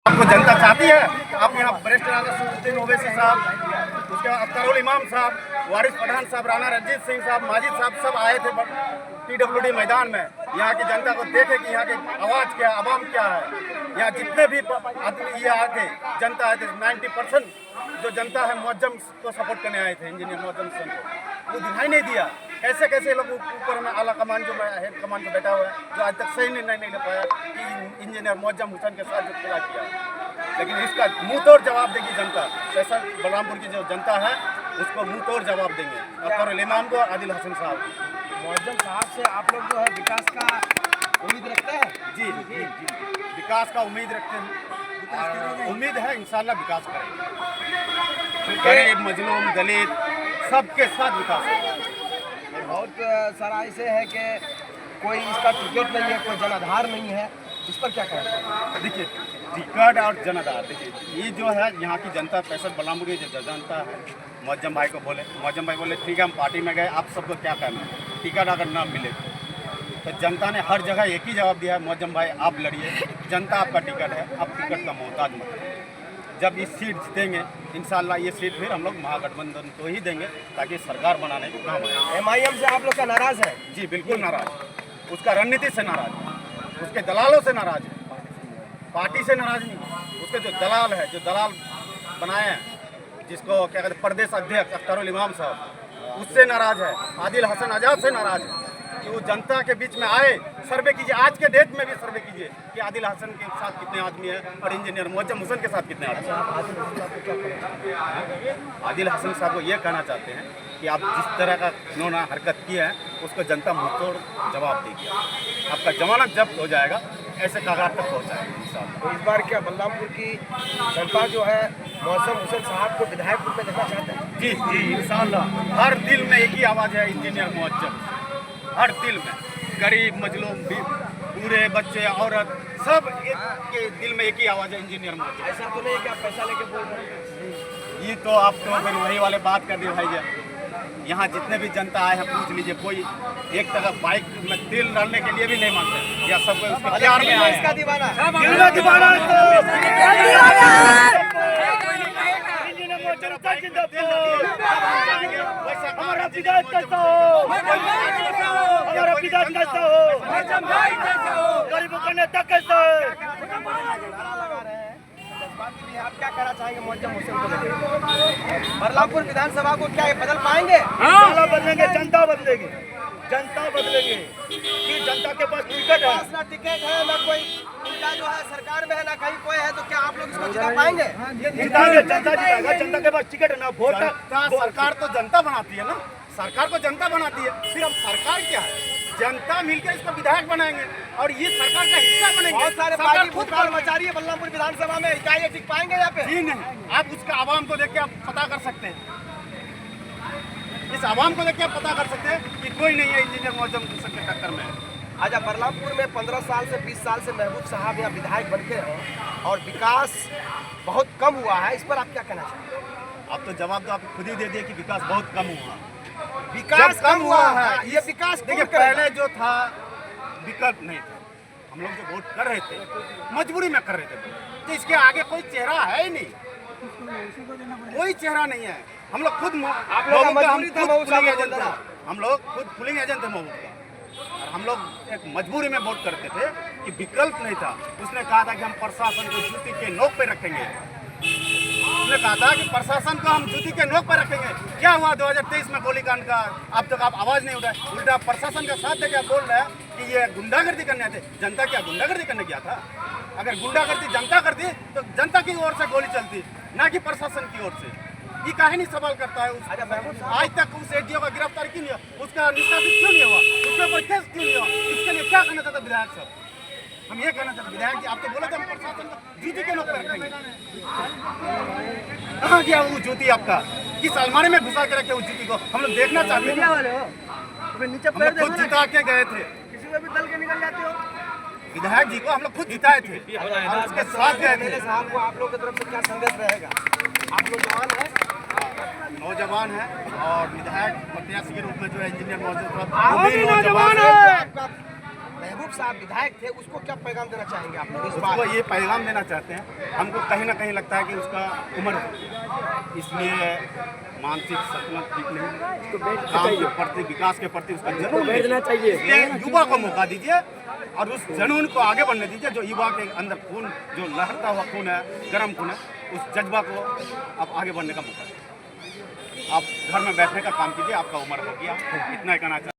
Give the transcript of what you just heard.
आपको जनता चाहती है। आप यहाँ वरिष्ठ नागरिक ओवैसी साहब, उसके बाद अख्तरुल इमाम साहब, वारिस पठान साहब, राणा रणजीत सिंह साहब, माजिद साहब सब आए थे PWD मैदान में। यहाँ की जनता को देखे कि यहाँ की आवाज़ क्या, आवाम क्या है। यहाँ जितने भी आदमी ये आए थे, जनता आए थे, 90% जो जनता है मुअज्जम को सपोर्ट करने आए थे, इंजीनियर मुअज्जम सिंह को। वो दिखाई नहीं दिया कैसे कैसे लोग ऊपर में आला कमान जो हेड कमान पे बैठा हुआ है, जो आज तक सही निर्णय नहीं ले पाया कि इंजीनियर मुअज्जम हुसैन के साथ जो खुला किया। लेकिन इसका मुंह तोड़ जवाब देगी जनता। जैसा बलरामपुर की जो जनता है उसको मुंह तोड़ जवाब देंगे अख्तरुल इमाम को, आदिल हसन साहब। मुअज्जम साहब से आप लोग जो है विकास का उम्मीद रखते हैं? जी जी जी, विकास का उम्मीद रखते हैं। उम्मीद है इंशाल्लाह विकास करेंगे। गरीब, मजलूम, दलित सबके साथ विकास करेंगे। बहुत सारा ऐसे है कि कोई इसका टिकट नहीं है, कोई जनाधार नहीं है, इस पर क्या कहते हैं? देखिए टिकट और जनाधार, देखिए ये जो है यहाँ की जनता 65 बलरामपुर की जो जनता है, मुअज्जम भाई को बोले, मुअज्जम भाई बोले ठीक है हम पार्टी में गए, आप सबको क्या करना है, टिकट अगर ना मिले तो जनता ने हर जगह एक ही जवाब दिया है, मुअज्जम भाई आप लड़िए, जनता आपका टिकट है, आप टिकट का मोहताज मत है। जब इस सीट जीतेंगे इंशाल्लाह ये सीट फिर हम लोग महागठबंधन को ही देंगे ताकि सरकार बनाने को काम आए। MIM से आप लोग का नाराज है? जी बिल्कुल नाराज, उसका रणनीति से नाराज, उसके दलालों से नाराज है, पार्टी से नाराज नहीं। उसके जो दलाल है, जो दलाल बनाए हैं, जिसको क्या कहते हैं प्रदेश अध्यक्ष अख्तरुल इमाम साहब, उससे नाराज है। आदिल हसन आजाद से नाराज है कि वो जनता के बीच में आए, सर्वे कीजिए, आज के डेट में भी सर्वे कीजिए कि आदिल हसन के साथ कितने आदमी हैं और इंजीनियर मुअज्जम हुसैन के साथ कितने आदमी हैं। आदिल हसन साहब को ये कहना चाहते हैं कि आप जिस तरह का इन्होंने हरकत की है उसको जनता मुंहतोड़ जवाब देगी। आपका जमानत जब्त हो जाएगा, ऐसे कागार तक पहुँचाएगा इंशाल्लाह। तो इस बार क्या बलरामपुर की जनता जो है मुअज्जम हुसैन साहब को विधायक रूप में देखना चाहते हैं? जी जी इंशाल्लाह। हर दिल में एक ही आवाज़ है इंजीनियर मुअज्जम, हर दिल में, गरीब, मजलूम, बूढ़े, बच्चे, औरत, सब एक के दिल में एक ही आवाज़ है इंजीनियर मुअज्जम। ऐसा तो नहीं है कि आप पैसा लेके बोल रहे हैं? ये तो आप तो फिर वही वाले बात कर दी भाई जी। यहाँ जितने भी जनता आए हैं पूछ लीजिए, कोई एक तरफ बाइक में तेल डालने के लिए भी नहीं मांगते, या सब कोई उसके प्यार में आए इसका दीवाना हमारा विधायक कैसा हो, हमारा विधायक कैसा हो, गरीबों का नेता कैसा है। आप क्या कहना चाहेंगे मुअज्जम हुसैन को लेकर? बलरामपुर विधानसभा को क्या बदल पाएंगे? हाँ बदलेंगे, जनता बदलेगी, जनता बदलेगी कि जनता के पास टिकट है, ना टिकट है, ना कोई उनका जो है सरकार में है, ना कहीं कोई है, तो क्या आप लोग इसको जिता पाएंगे? जिताएंगे, जनता जिताएगा, जनता के पास टिकट है ना, वोट। सरकार तो जनता बनाती है ना, सरकार को जनता बनाती है, फिर अब सरकार क्या है, जनता मिलकर इसको विधायक बनाएंगे और ये सरकार का हिस्सा बनेंगे। बहुत सारे पार्टी भूतकाल मचा रही है बलरामपुर विधानसभा में, क्या ये टिक पाएंगे यहाँ पे? जी नहीं, आप उसका आवाम को देख के आप पता कर सकते हैं, इस आवाम को देख के आप पता कर सकते हैं कि कोई नहीं है इंजीनियर मुअज्जम हुसैन के टक्कर में। अच्छा, बलरामपुर में 15 साल से 20 साल से महबूब साहब यहाँ विधायक बनते हैं और विकास बहुत कम हुआ है, इस पर आप क्या कहना चाहेंगे? आप तो जवाब तो आप खुद ही दे दिए कि विकास बहुत कम हुआ। विकास कम हुआ है, ये विकास देखिए पहले जो था विकल्प नहीं था, हम लोग जो वोट कर रहे थे मजबूरी में कर रहे थे, तो इसके आगे कोई चेहरा है ही नहीं, कोई चेहरा नहीं है। हम लोग खुद आप लोग का मजबूरी था, हम लोग खुद पुलिंग एजेंट थे महबूब का, और हम लोग एक मजबूरी में वोट करते थे कि विकल्प नहीं था। उसने कहा था कि हम प्रशासन को जूती के नोक पे रखेंगे, उसने कहा था कि प्रशासन को हम जूती के नोक पर रखेंगे। क्या हुआ 2023 में गोलीकांड का? अब तक आप आवाज़ नहीं उठाए, उल्टा प्रशासन का साथ देकर बोल रहे हैं कि ये गुंडागर्दी करने आते। जनता क्या गुंडागर्दी करने गया था? अगर गुंडागर्दी जनता करती तो जनता की ओर से गोली चलती, ना कि प्रशासन की ओर से। ये काहे नहीं सवाल करता है? आज तक उस एडीओ का गिरफ्तार क्यों नहीं हुआ, उसका निष्कासित क्यों नहीं हुआ, उसके ऊपर केस क्यों नहीं हुआ? इसके लिए क्या कहना चाहता विधायक साहब? हम ये कहना चाहते विधायक जी, आप तो बोले थे हम प्रशासन को जूती के नोक पर रखेंगे। कहाँ गया वो जूती आपका? किस अलमारी में घुसा के रखे उस जूती को? हम लोग देखना चाहते हैं। हम लोग खुद जिता के गए थे, किसी में भी दल के निकल जाते हो। विधायक जी को हम लोग खुद जिताए थे और उसके साथ गए थे। साहब को आप लोग की तरफ से क्या संदेश रहेगा? आप लोग जवान हैं, नौजवान है और विधायक प्रत्याशी के रूप में जो है इंजीनियर मौजूद नौजवान है। महबूब साहब विधायक थे, उसको क्या पैगाम देना चाहेंगे आप लोग इस उसको बार? ये पैगाम देना चाहते हैं, हमको कहीं ना कहीं लगता है कि उसका उम्र हो गई, इसलिए मानसिक संतुलन ठीक नहीं, काम के प्रति, विकास के प्रति उसका जुनून नहीं। इसलिए युवा को मौका दीजिए और उस जुनून को आगे बढ़ने दीजिए। जो युवा के अंदर खून, जो लहरता हुआ खून है, गर्म खून है, उस जज्बा को आप आगे बढ़ने का मौका दीजिए। आप घर में बैठने का काम कीजिए, आपका उम्र हो गया, इतना ही कहना चाहते हैं।